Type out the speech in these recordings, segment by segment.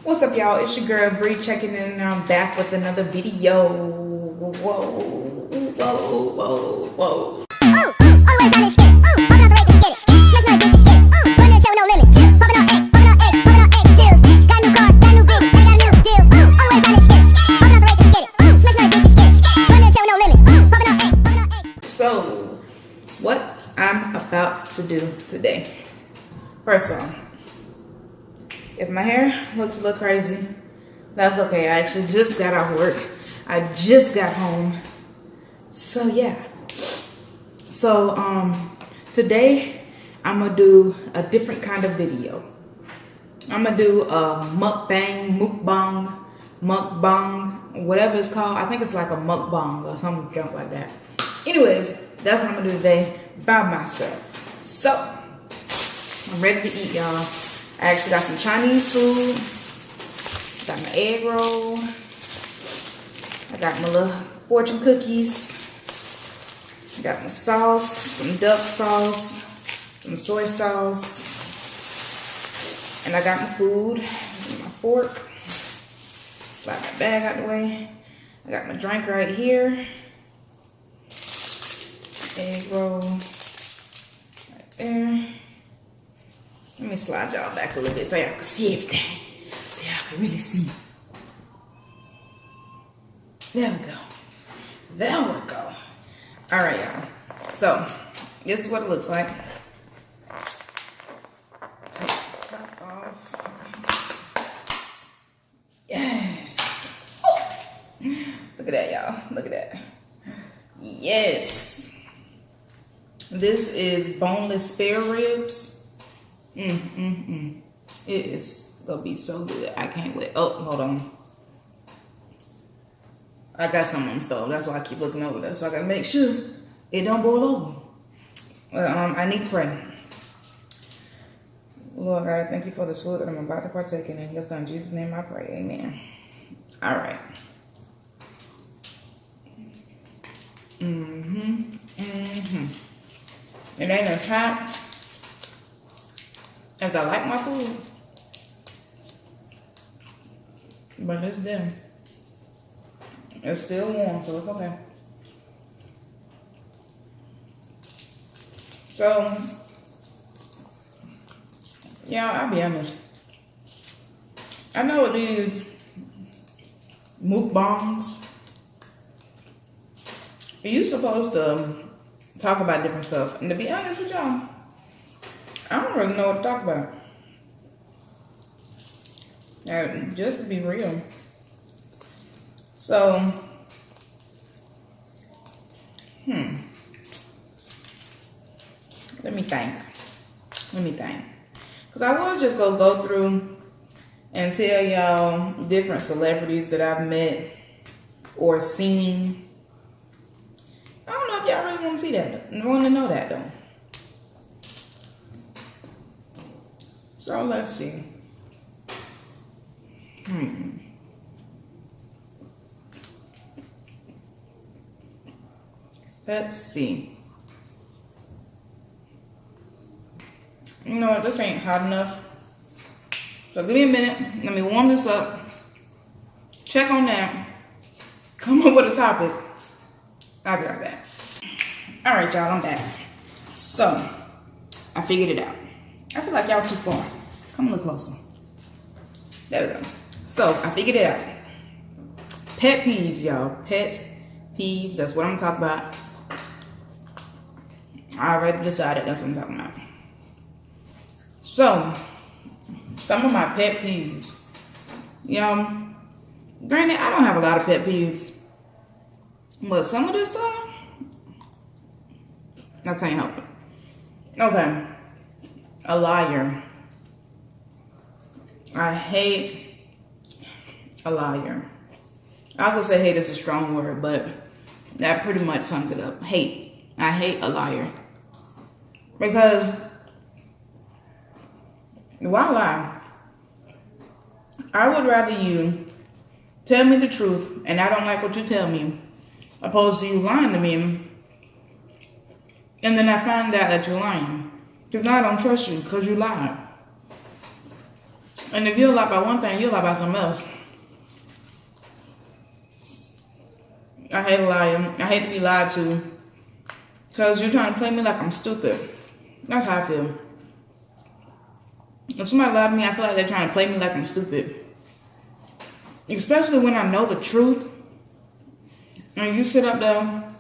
What's up, y'all? It's your girl Bree checking in, and I'm back with another video. Whoa, whoa, whoa, whoa. Always on this shit. Popping out the rape and skid it. Smashing out bitches skid it. Running the show, no limit. Popping on X, popping on X, popping on X. Chills. Got a new car, got a new bitch, and I got a new deal. Always on this shit. Popping out the rape and skid it. Smashing out bitches skid it. Running the show, no limit. Popping on X, popping on X. So, what I'm about to do today. First of all, if my hair looks a little crazy, that's okay. I actually just got off work. I just got home. So yeah. So today I'm gonna do a different kind of video. I'm gonna do a mukbang, whatever it's called. I think it's like a mukbang or some junk like that. Anyways, that's what I'm gonna do today by myself. So I'm ready to eat, y'all. I actually got some Chinese food. Got my egg roll. I got my little fortune cookies. I got my sauce, some duck sauce, some soy sauce. And I got my food, and my fork. Slide my bag out the way. I got my drink right here. Egg roll right there. Let me slide y'all back a little bit so y'all can see everything. So y'all can really see. There we go. There we go. All right, y'all. So, this is what it looks like. Take this top off. Yes. Oh. Look at that, y'all. Look at that. Yes. This is boneless spare ribs. It is gonna be so good. I can't wait. Oh, hold on. I got something on the stove. That's why I keep looking over there. So I gotta make sure it don't boil over. Well, I need to pray. Lord God, I thank you for this food that I'm about to partake in. In your son Jesus' name I pray. Amen. All right. It ain't as hot as I like my food, but it's dim. It's still warm, so it's okay. So, yeah, I'll be honest. I know these mukbangs, you're supposed to talk about different stuff, and to be honest with y'all, I don't really know what to talk about. Just to be real. So, let me think. Because I was just going to go through and tell y'all different celebrities that I've met or seen. I don't know if y'all really want to see that. I want to know that, though. So, let's see. Let's see. You know what? This ain't hot enough. So give me a minute. Let me warm this up. Check on that. Come up with a topic. I'll be right back. All right, y'all. I'm back. So I figured it out. I feel like y'all too far. Come a little closer. There we go. So I figured it out. Pet peeves, y'all. Pet peeves. That's what I'm talking about. I already decided that's what I'm talking about. So, some of my pet peeves. Granted, I don't have a lot of pet peeves. But some of this stuff, I can't help it. Okay. A liar. I hate a liar. I was gonna say hate is a strong word, but that pretty much sums it up. Hate. I hate a liar. Because why lie? I would rather you tell me the truth and I don't like what you tell me, opposed to you lying to me and then I find out that you're lying. Because now I don't trust you because you lied. And if you'll lie about one thing, you'll lie about something else. I hate lying. I hate to be lied to. Because you're trying to play me like I'm stupid. That's how I feel. If somebody lied to me, I feel like they're trying to play me like I'm stupid. Especially when I know the truth. And you sit up there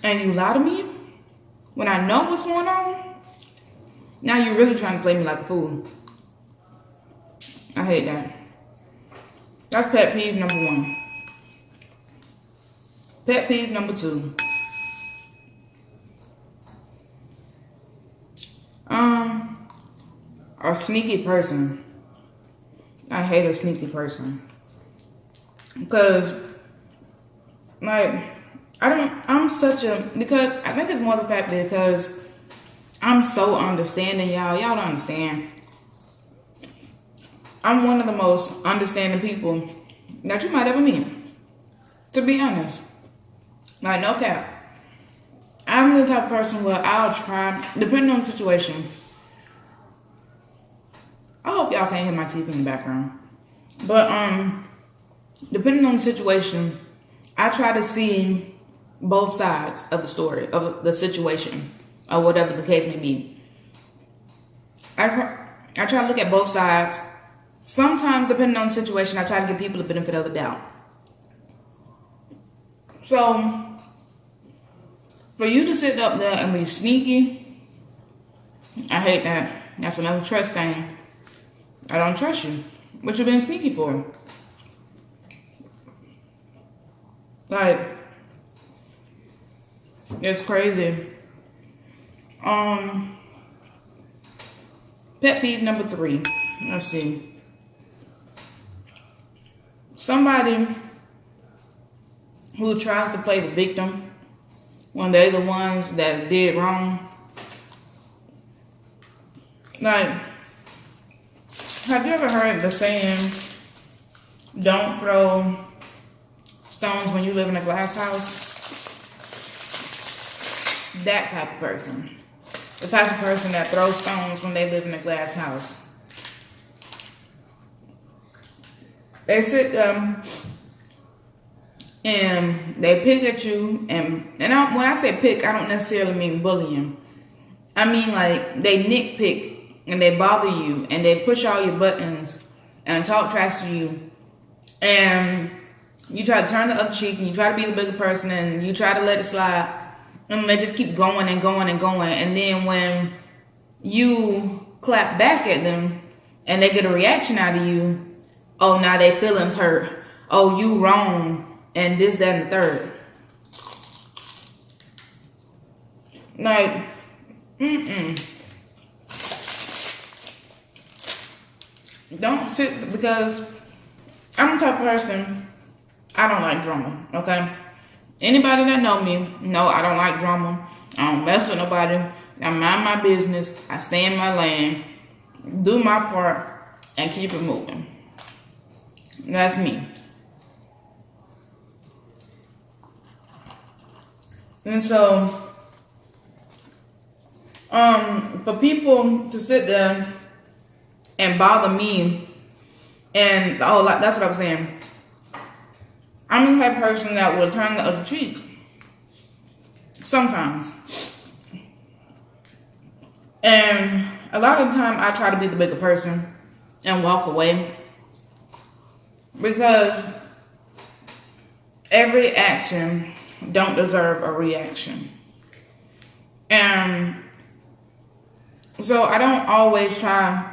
and you lie to me when I know what's going on. Now you're really trying to play me like a fool. I hate that. That's pet peeve number 1. Pet peeve number 2. A sneaky person. I hate a sneaky person. Because, like, because I think it's more the fact because I'm so understanding, y'all. Y'all don't understand. I'm one of the most understanding people that you might ever meet. To be honest. Like, no cap. I'm the type of person where I'll try, depending on the situation. I hope y'all can't hear my teeth in the background. But, depending on the situation, I try to see both sides of the story, of the situation, or whatever the case may be. I try to look at both sides. Sometimes, depending on the situation, I try to give people the benefit of the doubt. So, for you to sit up there and be sneaky, I hate that. That's another trust thing. I don't trust you. What you being sneaky for? Like, it's crazy. Pet peeve number 3. Let's see. Somebody who tries to play the victim when they're the ones that did wrong. Like, have you ever heard the saying, don't throw stones when you live in a glass house? That type of person. The type of person that throws stones when they live in a glass house. They sit and they pick at you, and when I say pick, I don't necessarily mean bullying. I mean like they nitpick and they bother you and they push all your buttons and talk trash to you, and you try to turn the other cheek and you try to be the bigger person and you try to let it slide, and they just keep going and going and going, and then when you clap back at them and they get a reaction out of you, oh, now their feelings hurt, oh, you wrong, and this, that, and the third. Like, don't sit, because I'm the type of person, I don't like drama, okay? Anybody that know me know I don't like drama. I don't mess with nobody. I mind my business. I stay in my lane, do my part, and keep it moving. That's me. And so, for people to sit there and bother me, and that's what I was saying. I'm the type of person that will turn the other cheek. Sometimes. And a lot of the time I try to be the bigger person and walk away. Because every action don't deserve a reaction. And so I don't always try.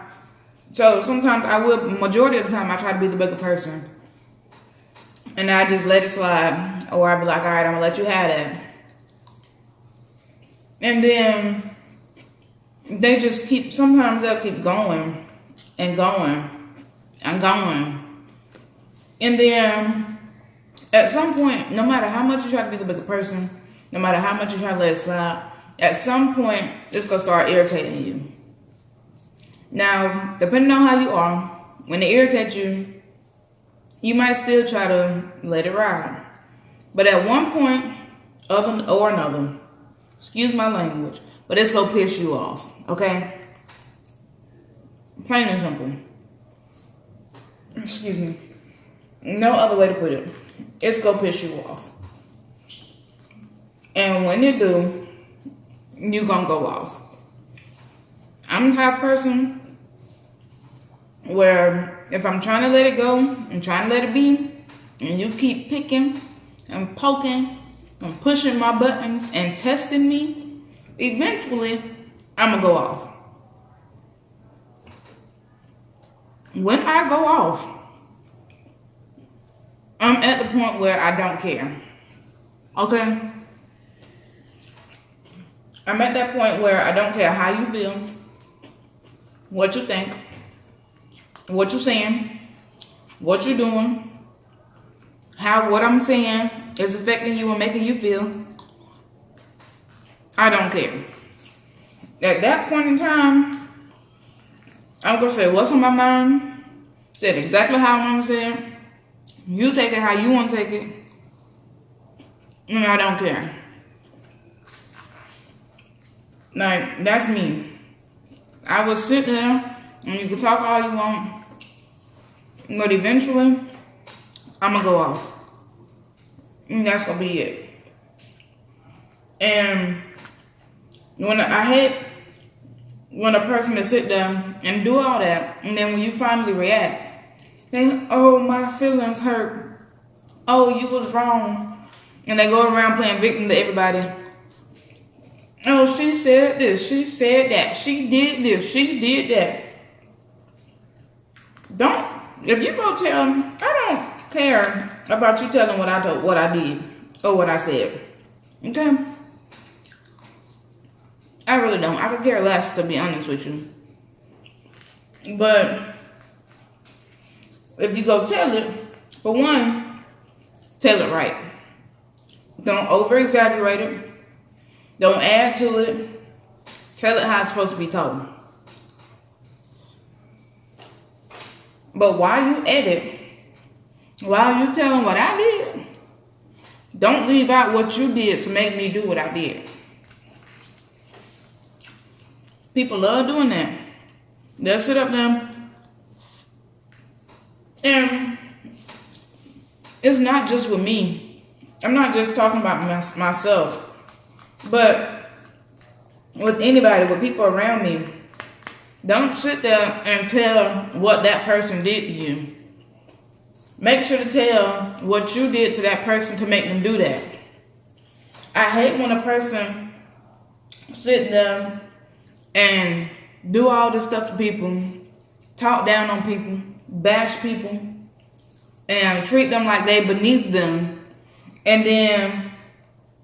So sometimes majority of the time I try to be the bigger person. And I just let it slide. Or I'll be like, all right, I'm going to let you have it. And then sometimes they'll keep going and going and going. And then at some point, no matter how much you try to be the bigger person, no matter how much you try to let it slide, at some point, it's going to start irritating you. Now, depending on how you are, when it irritates you, you might still try to let it ride. But at one point or another, excuse my language, but it's going to piss you off, okay? Plain and simple. excuse me, no other way to put it, it's gonna piss you off. And when you do, you gonna go off. I'm the type of person where if I'm trying to let it go and trying to let it be, and you keep picking and poking and pushing my buttons and testing me, eventually I'm gonna go off. When I go off, I'm at the point where I don't care. Okay? I'm at that point where I don't care how you feel, what you think, what you're saying, what you're doing, how what I'm saying is affecting you and making you feel. I don't care. At that point in time, I'm going to say what's on my mind, say it exactly how I want to say it. You take it how you want to take it, and I don't care. Like, that's me. I will sit there, and you can talk all you want, but eventually, I'm going to go off. And that's going to be it. And I hate when a person will sit there and do all that, and then when you finally react, they, oh, my feelings hurt. Oh, you was wrong. And they go around playing victim to everybody. Oh, she said this, she said that, she did this, she did that. If you go tell, I don't care about you telling what I did, or what I said. Okay? I really don't. I could care less, to be honest with you. But if you go tell it, for one, tell it right. Don't over-exaggerate it. Don't add to it. Tell it how it's supposed to be told. But while you edit, while you telling what I did, don't leave out what you did to make me do what I did. People love doing that. They'll sit up there, and it's not just with me. I'm not just talking about myself, but with anybody, with people around me. Don't sit there and tell what that person did to you. Make sure to tell what you did to that person to make them do that. I hate when a person sit there and do all this stuff to people, talk down on people, bash people, and treat them like they beneath them. And then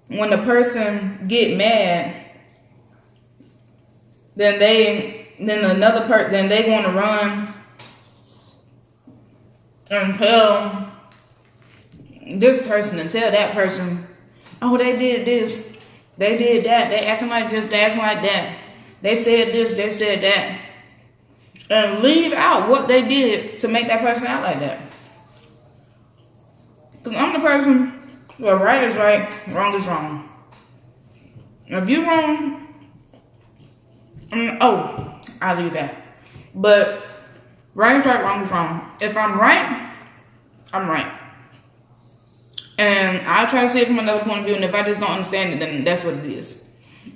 when the person get mad, then they want to run and tell this person and tell that person, oh, they did this, they did that, they acting like this, they acting like that, they said this, they said that, and leave out what they did to make that person out like that. Because I'm the person where right is right, wrong is wrong. If you're wrong, I'll leave that. But right is right, wrong is wrong. If I'm right, I'm right. And I'll try to see it from another point of view, and if I just don't understand it, then that's what it is.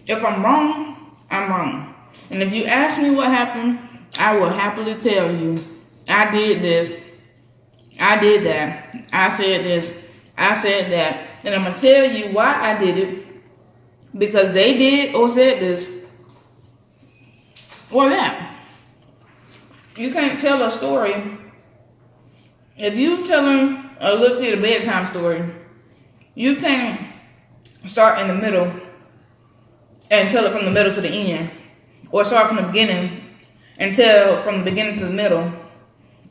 If I'm wrong, I'm wrong. And if you ask me what happened, I will happily tell you, I did this, I did that, I said this, I said that. And I'm going to tell you why I did it, because they did or said this or that. You can't tell a story. If you telling a little kid a bedtime story, you can't start in the middle and tell it from the middle to the end, or start from the beginning and tell from the beginning to the middle,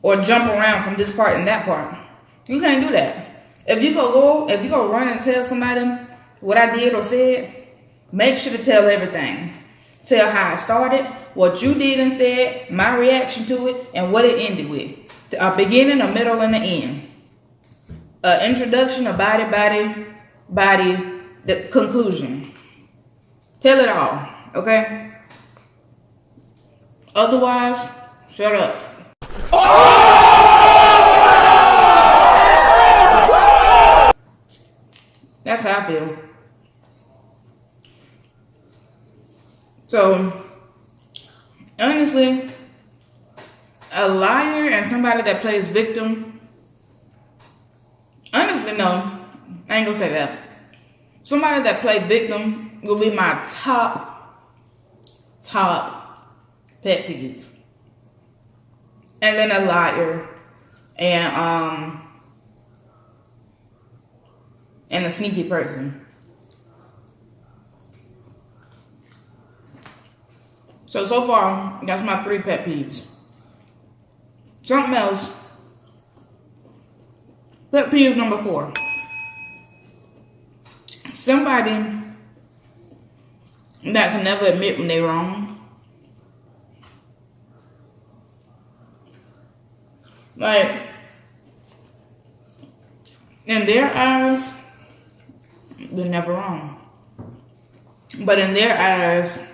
or jump around from this part and that part. You can't do that. If you go run and tell somebody what I did or said, make sure to tell everything. Tell how I started, what you did and said, my reaction to it, and what it ended with. A beginning, a middle, and an end. An introduction, a body, the conclusion. Tell it all, okay? Otherwise, shut up. how I feel. So, honestly, a liar and somebody that plays victim, honestly, no, I ain't gonna say that. Somebody that plays victim will be my top pet peeve. And then a liar and a sneaky person. So far, that's my 3 pet peeves. Something else. Pet peeve number 4. Somebody that can never admit when they're wrong. Like, in their eyes, they're never wrong. But in their eyes,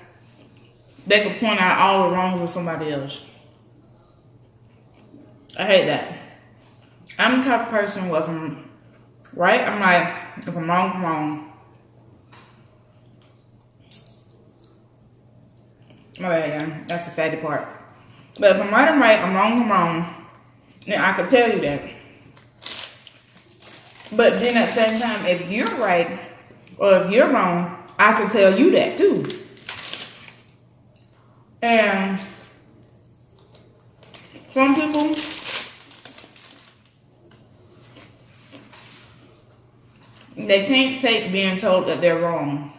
they can point out all the wrongs of somebody else. I hate that. I'm the type of person where if I'm right, I'm right. If I'm wrong, I'm wrong. Alright, yeah, that's the fatty part. But if I'm right, I'm right. I'm wrong, I'm wrong. Then I can tell you that. But then at the same time, if you're right or if you're wrong, I can tell you that too. And some people, they can't take being told that they're wrong.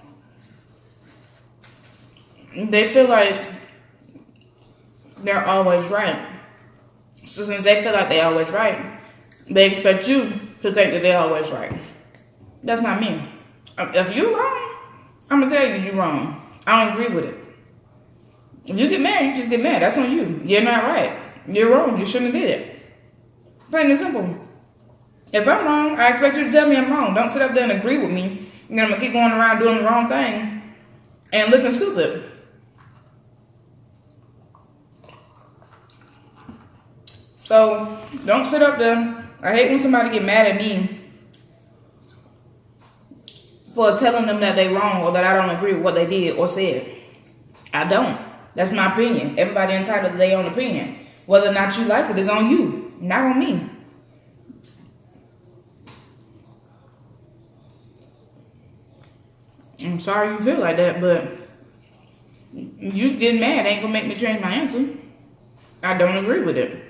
They feel like they're always right. So since they feel like they're always right, they expect you to think that they're always right. That's not me. If you're wrong, I'm going to tell you you're wrong. I don't agree with it. If you get mad, you just get mad. That's on you. You're not right. You're wrong. You shouldn't have did it. Plain and simple. If I'm wrong, I expect you to tell me I'm wrong. Don't sit up there and agree with me. And then I'm going to keep going around doing the wrong thing and looking stupid. So, don't sit up there. I hate when somebody get mad at me for telling them that they wrong or that I don't agree with what they did or said. I don't. That's my opinion. Everybody entitled to their own opinion. Whether or not you like it is on you, not on me. I'm sorry you feel like that, but you getting mad ain't gonna make me change my answer. I don't agree with it.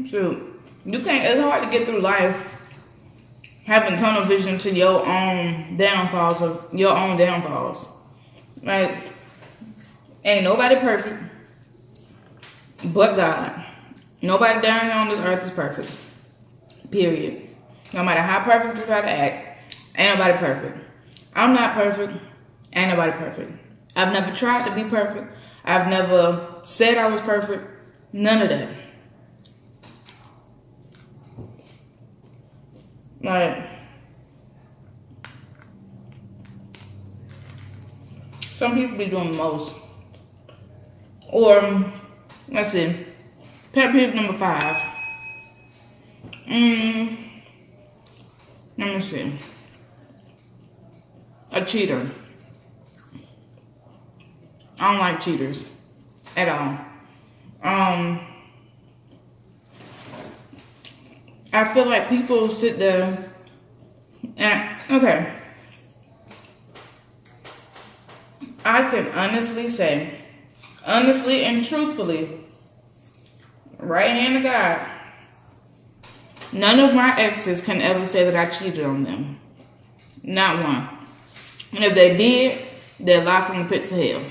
Shoot, you can't. It's hard to get through life having tunnel vision to your own downfalls or your own downfalls. Like, ain't nobody perfect but God. Nobody down here on this earth is perfect. Period. No matter how perfect you try to act, ain't nobody perfect. I'm not perfect. Ain't nobody perfect. I've never tried to be perfect. I've never said I was perfect. None of that. Like, some people be doing the most. Or, let's see, pet peeve number 5. Let me see. A cheater. I don't like cheaters at all. I feel like people sit there and, okay, I can honestly say, honestly and truthfully, right hand to God, none of my exes can ever say that I cheated on them. Not one. And if they did, they're locked in the pits of hell.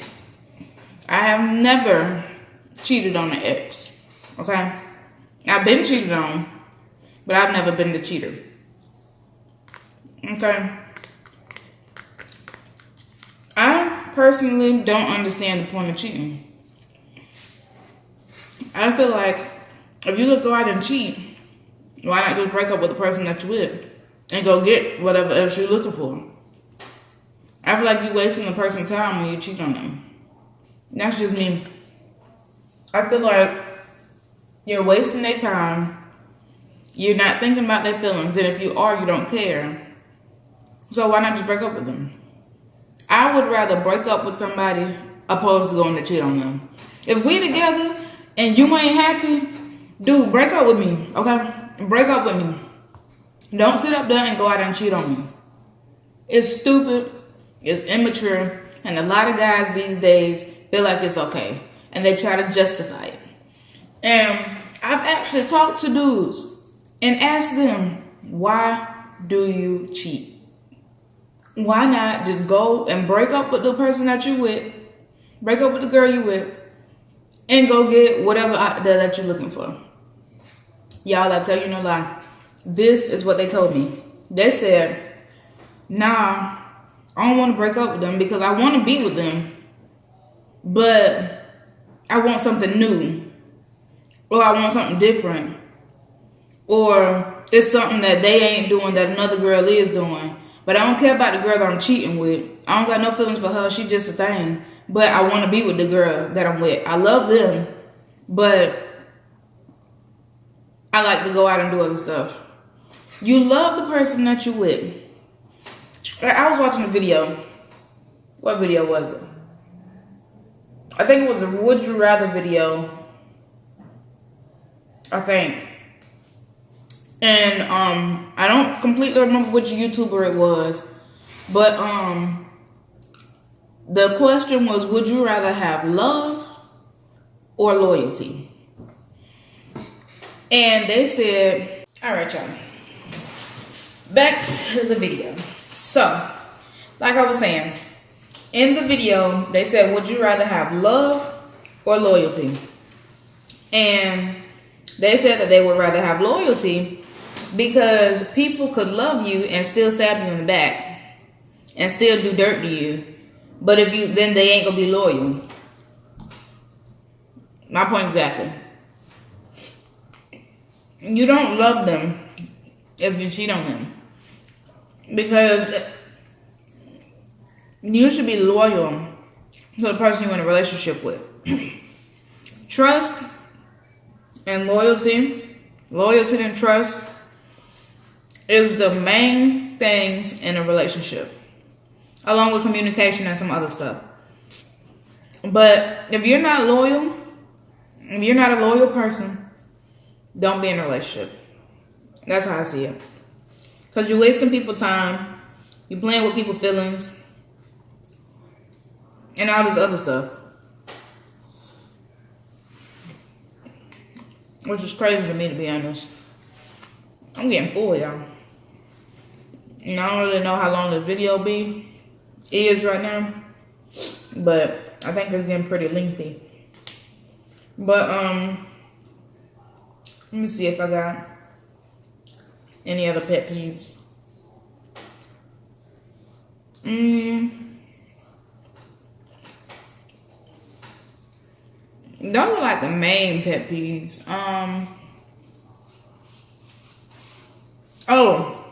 I have never cheated on an ex. Okay? I've been cheated on, but I've never been the cheater. Okay? I personally don't understand the point of cheating. I feel like if you go out and cheat, why not just break up with the person that you're with and go get whatever else you're looking for? I feel like you're wasting the person's time when you cheat on them. That's just me. I feel like you're wasting their time You're not thinking about their feelings, and if you are, you don't care. So why not just break up with them? I would rather break up with somebody opposed to going to cheat on them. If we together and you ain't happy, dude, break up with me, okay? Break up with me. Don't sit up there and go out and cheat on me. It's stupid, it's immature, and a lot of guys these days feel like it's okay, and they try to justify it. And I've actually talked to dudes and asked them, why do you cheat? Why not just go and break up with the person that you with, break up with the girl you with, and go get whatever out there that you're looking for? Y'all, I tell you no lie. This is what they told me. They said, nah, I don't want to break up with them because I want to be with them, but I want something new, or I want something different, or it's something that they ain't doing that another girl is doing. But I don't care about the girl that I'm cheating with. I don't got no feelings for her. She's just a thing. But I want to be with the girl that I'm with. I love them, but I like to go out and do other stuff. You love the person that you with. I was watching a video. What video was it? I think it was a Would You Rather video. I think. And I don't completely remember which YouTuber it was. But the question was, would you rather have love or loyalty? And they said, all right, y'all. Back to the video. So, like I was saying, in the video, they said, would you rather have love or loyalty? And they said that they would rather have loyalty because people could love you and still stab you in the back and still do dirt to you. But if you, then they ain't gonna be loyal. My point exactly. You don't love them if you cheat on them, because you should be loyal to the person you're in a relationship with. Trust and loyalty and trust is the main things in a relationship, along with communication and some other stuff. But if you're not loyal, if you're not a loyal person, don't be in a relationship. That's how I see it. Because you're wasting people's time, you're playing with people's feelings, and all this other stuff. Which is crazy to me, to be honest. I'm getting full, y'all. And I don't really know how long the video is right now, but I think it's getting pretty lengthy. But let me see if I got any other pet peeves. Those are like the main pet peeves. Oh,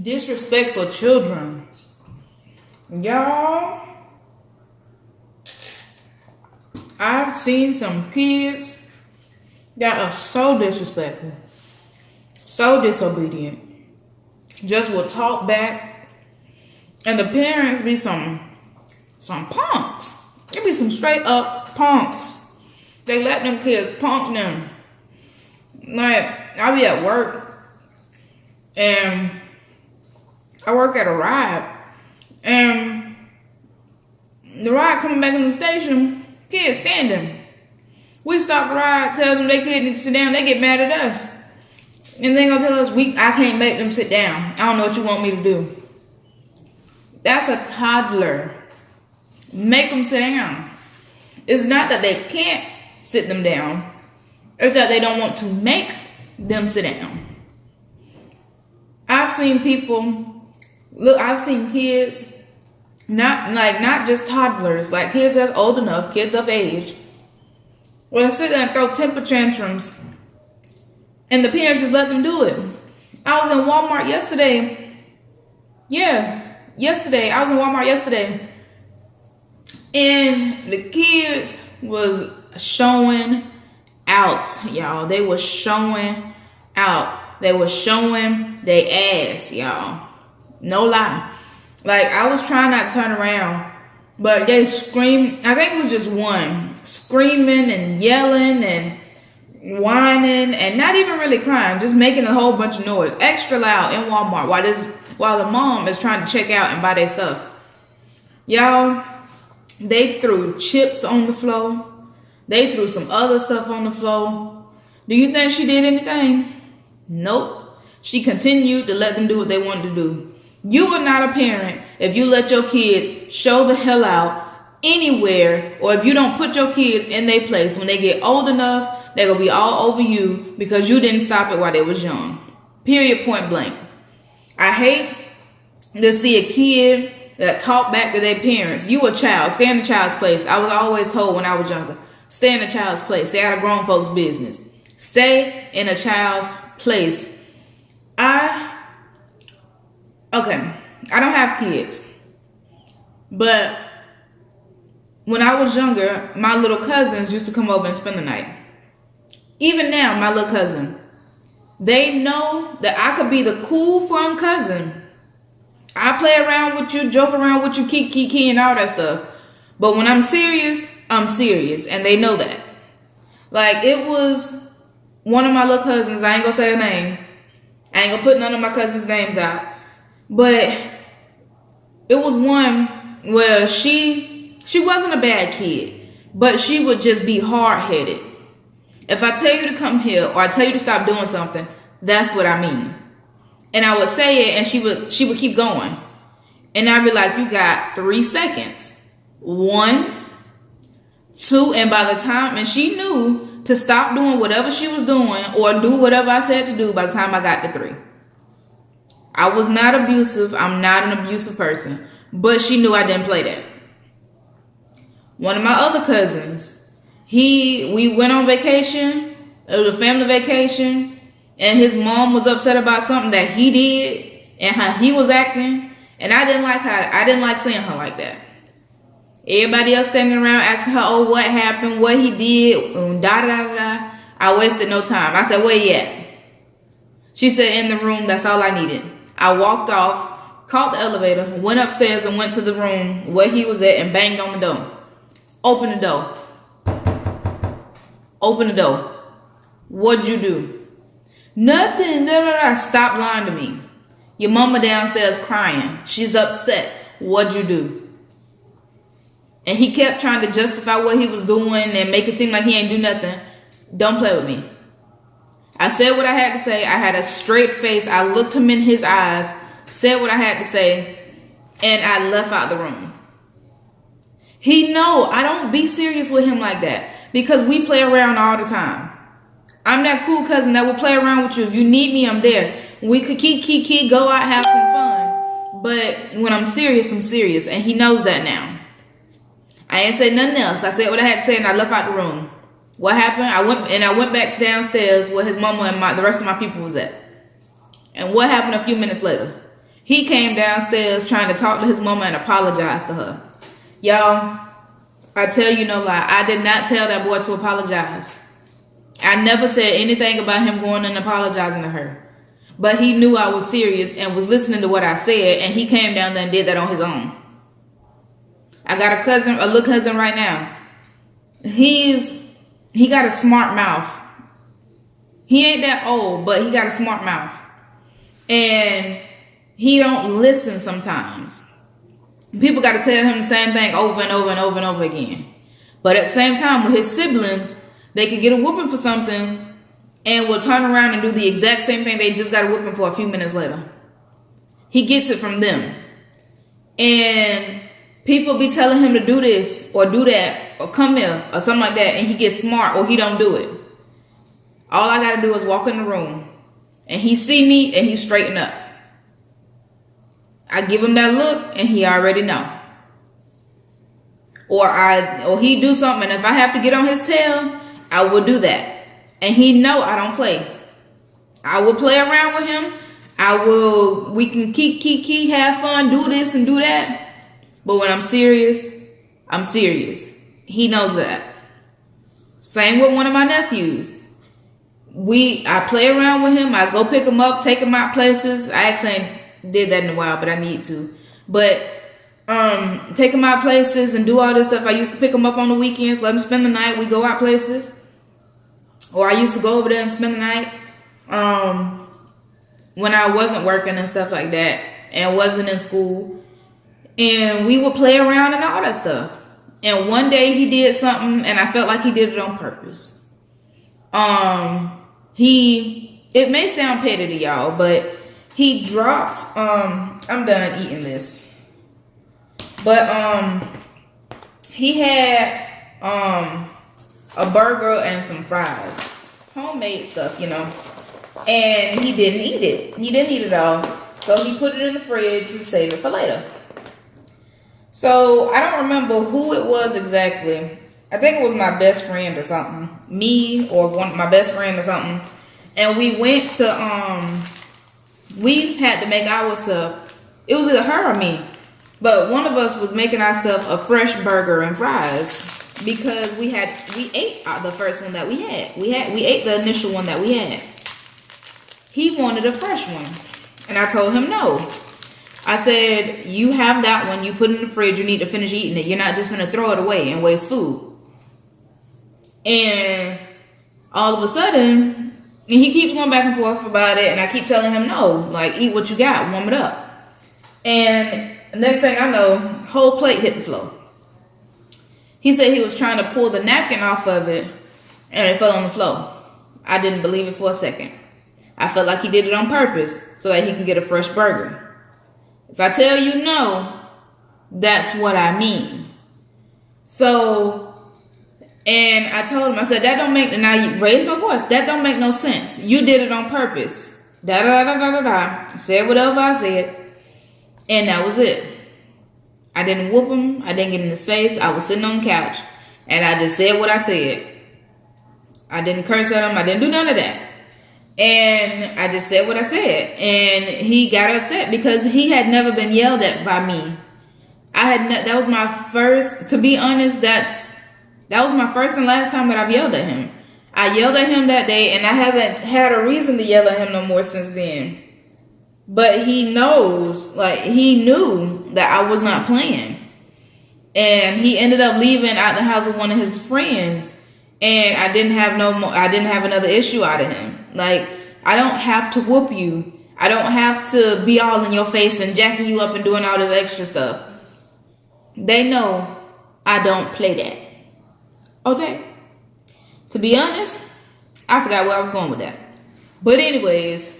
disrespectful children. Y'all, I've seen some kids that are so disrespectful, so disobedient, just will talk back, and the parents be some punks. They be some straight up punks. They let them kids punk them. Like, I be at work, and I work at a ride, and the ride coming back in the station, kids standing. We stop the ride, tell them they couldn't sit down, they get mad at us. And they gonna tell us I can't make them sit down. I don't know what you want me to do. That's a toddler. Make them sit down. It's not that they can't sit them down. It's that they don't want to make them sit down. I've seen kids, not just toddlers, like kids that's old enough, kids of age, will sit there and throw temper tantrums, and the parents just let them do it. I was in Walmart yesterday. I was in Walmart yesterday, and the kids was showing out, y'all. They was showing out. They were showing their ass, y'all. No lie. Like, I was trying not to turn around, but they screamed. I think it was just one screaming and yelling and whining and not even really crying, just making a whole bunch of noise, extra loud in Walmart while the mom is trying to check out and buy their stuff. Y'all, they threw chips on the floor. They threw some other stuff on the floor. Do you think she did anything? Nope. She continued to let them do what they wanted to do. You are not a parent if you let your kids show the hell out anywhere, or if you don't put your kids in their place. When they get old enough, they're going to be all over you because you didn't stop it while they was young. Period, point blank. I hate to see a kid that talk back to their parents. You a child. Stay in the child's place. I was always told when I was younger, stay in a child's place. Stay out of grown folks' business. Stay in a child's place. I don't have kids. But when I was younger, my little cousins used to come over and spend the night. Even now, my little cousin, they know that I could be the cool, fun cousin. I play around with you, joke around with you, kiki, and all that stuff. But when I'm serious, and they know that. Like, it was one of my little cousins, I ain't gonna say her name. I ain't gonna put none of my cousins' names out. But it was one where she wasn't a bad kid, but she would just be hard-headed. If I tell you to come here or I tell you to stop doing something, that's what I mean. And I would say it and she would keep going. And I'd be like, you got 3 seconds. 1, 2, and by the time, and she knew to stop doing whatever she was doing or do whatever I said to do by the time I got to 3. I was not abusive. I'm not an abusive person. But she knew I didn't play that. One of my other cousins, we went on vacation. It was a family vacation. And his mom was upset about something that he did and how he was acting. And I didn't like seeing her like that. Everybody else standing around asking her, oh, what happened, what he did, da-da-da-da. I wasted no time. I said, where you at? She said, in the room, that's all I needed. I walked off, called the elevator, went upstairs and went to the room where he was at and banged on the door. Open the door. Open the door. What'd you do? Nothing. Da-da-da. Stop lying to me. Your mama downstairs crying. She's upset. What'd you do? And he kept trying to justify what he was doing and make it seem like he ain't do nothing. Don't play with me. I said what I had to say. I had a straight face. I looked him in his eyes, said what I had to say, and I left out the room. He know I don't be serious with him like that because we play around all the time. I'm that cool cousin that will play around with you. If you need me, I'm there. We could keep, go out, have some fun. But when I'm serious, and he knows that now. I ain't said nothing else. I said what I had to say, and I left out the room. What happened? I went back downstairs where his mama and the rest of my people was at. And what happened a few minutes later? He came downstairs trying to talk to his mama and apologize to her. Y'all, I tell you no lie. I did not tell that boy to apologize. I never said anything about him going and apologizing to her. But he knew I was serious and was listening to what I said, and he came down there and did that on his own. I got a little cousin right now. He got a smart mouth. He ain't that old, but he got a smart mouth. And he don't listen sometimes. People got to tell him the same thing over and over and over and over again. But at the same time, with his siblings, they could get a whooping for something and will turn around and do the exact same thing they just got a whooping for a few minutes later. He gets it from them. And people be telling him to do this or do that or come here or something like that, and he gets smart or he don't do it. All I got to do is walk in the room and he see me and he straighten up. I give him that look and he already know. Or he do something, and if I have to get on his tail, I will do that. And he know I don't play. I will play around with him. We can keep, have fun, do this and do that. But when I'm serious, I'm serious. He knows that. Same with one of my nephews. I play around with him. I go pick him up, take him out places. I actually ain't did that in a while, but I need to. But take him out places and do all this stuff. I used to pick him up on the weekends, let him spend the night. We go out places. Or I used to go over there and spend the night when I wasn't working and stuff like that and wasn't in school. And we would play around and all that stuff. And one day he did something and I felt like he did it on purpose. It may sound petty to y'all, but he dropped, I'm done eating this. But, he had, a burger and some fries. Homemade stuff, you know. And he didn't eat it. He didn't eat it all. So he put it in the fridge to save it for later. So I don't remember who it was exactly. I think it was my best friend or something. Me or my best friend or something. And we went to, we had to make ourselves, it was either her or me. But one of us was making ourselves a fresh burger and fries. Because we ate the first one that we had. We ate the initial one that we had. He wanted a fresh one. And I told him no. I said, you have that one, you put it in the fridge, you need to finish eating it. You're not just gonna throw it away and waste food. And all of a sudden, and he keeps going back and forth about it, and I keep telling him no, like, eat what you got, warm it up. And the next thing I know, whole plate hit the floor. He said he was trying to pull the napkin off of it, and it fell on the floor. I didn't believe it for a second. I felt like he did it on purpose so that he can get a fresh burger. If I tell you no, that's what I mean. So, and I told him, I said, that don't make, and I raised my voice, that don't make no sense. You did it on purpose. I said whatever I said, and that was it. I didn't whoop him. I didn't get in his face. I was sitting on the couch, and I just said what I said. I didn't curse at him. I didn't do none of that. And I just said what I said. And he got upset because he had never been yelled at by me. That was my first, to be honest, that was my first and last time that I've yelled at him. I yelled at him that day, and I haven't had a reason to yell at him no more since then. But he knows, like, he knew that I was not playing. And he ended up leaving out the house with one of his friends. And I didn't have another issue out of him. Like, I don't have to whoop you. I don't have to be all in your face and jacking you up and doing all this extra stuff. They know I don't play that. Okay? To be honest, I forgot where I was going with that. But anyways,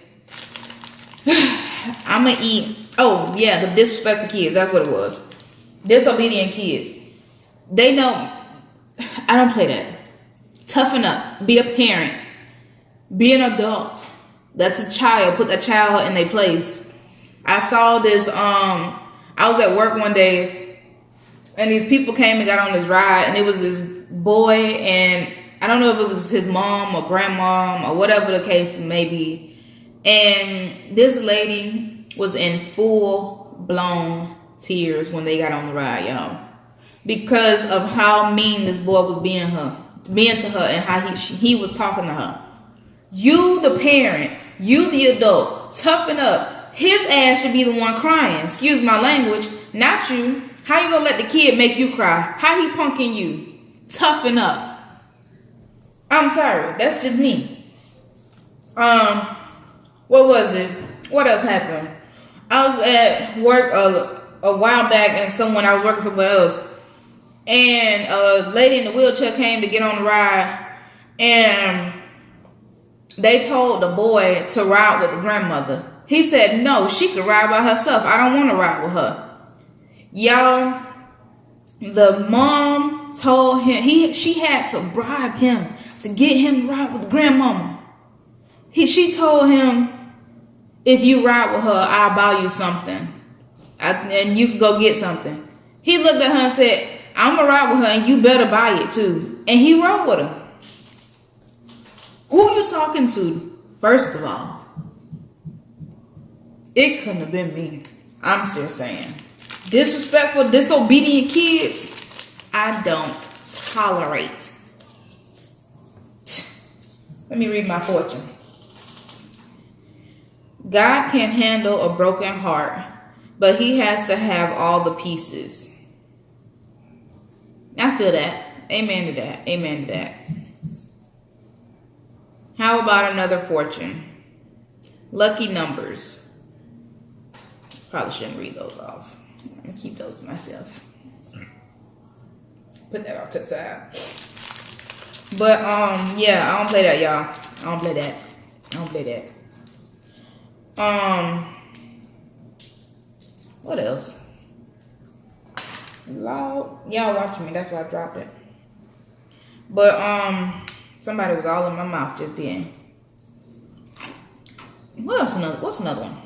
I'm gonna eat. Oh, yeah, the disrespectful kids. That's what it was. Disobedient kids. They know I don't play that. Toughen up. Be a parent. Be an adult. That's a child. Put that child in their place. I saw this. I was at work one day, and these people came and got on this ride, and it was this boy, and I don't know if it was his mom or grandmom or whatever the case may be. And this lady was in full-blown tears when they got on the ride, y'all, because of how mean this boy was being to her, and how he was talking to her. You, the parent, you, the adult, toughen up. His ass should be the one crying. Excuse my language, not you. How you gonna let the kid make you cry? How he punking you? Toughen up. I'm sorry, that's just me. What was it? What else happened? I was at work a while back, and I was working somewhere else, and a lady in the wheelchair came to get on the ride, and they told the boy to ride with the grandmother. He said, no, she could ride by herself. I don't want to ride with her. Y'all, the mom told him, she had to bribe him to get him to ride with the grandmama. She told him, if you ride with her, I'll buy you something. And you can go get something. He looked at her and said, I'm going to ride with her, and you better buy it too. And he rode with her. Who you talking to, first of all? It couldn't have been me. I'm just saying. Disrespectful, disobedient kids, I don't tolerate. Let me read my fortune. God can handle a broken heart, but he has to have all the pieces. I feel that. Amen to that. Amen to that. How about another fortune? Lucky numbers. Probably shouldn't read those off. I'm going to keep those to myself. Put that off to the side. But, yeah, I don't play that, y'all. I don't play that. I don't play that. What else? Loud. Y'all watching me. That's why I dropped it. But, somebody was all in my mouth just then. What else? What's another one?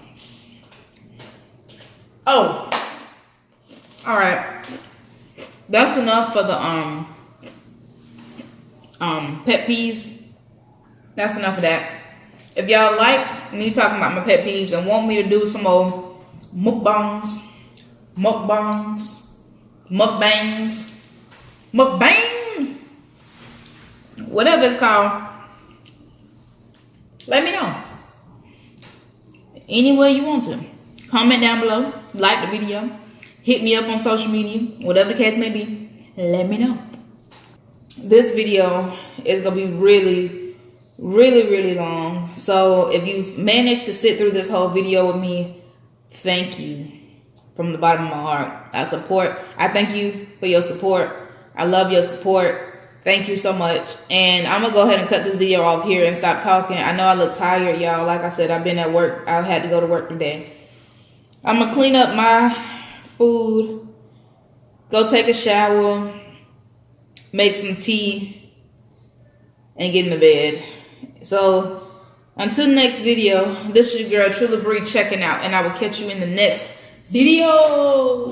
Oh. All right. That's enough for the, pet peeves. That's enough of that. If y'all like me talking about my pet peeves and want me to do some more mukbangs, whatever it's called, let me know. Any way you want to. Comment down below. Like the video. Hit me up on social media. Whatever the case may be. Let me know. This video is going to be really long. So if you've managed to sit through this whole video with me, thank you from the bottom of my heart. I thank you for your support. I love your support. Thank you so much. And I'm going to go ahead and cut this video off here and stop talking. I know I look tired, y'all. Like I said, I've been at work. I had to go to work today. I'm going to clean up my food, go take a shower, make some tea, and get in the bed. So, until next video, this is your girl, Trilla Bree, checking out. And I will catch you in the next video.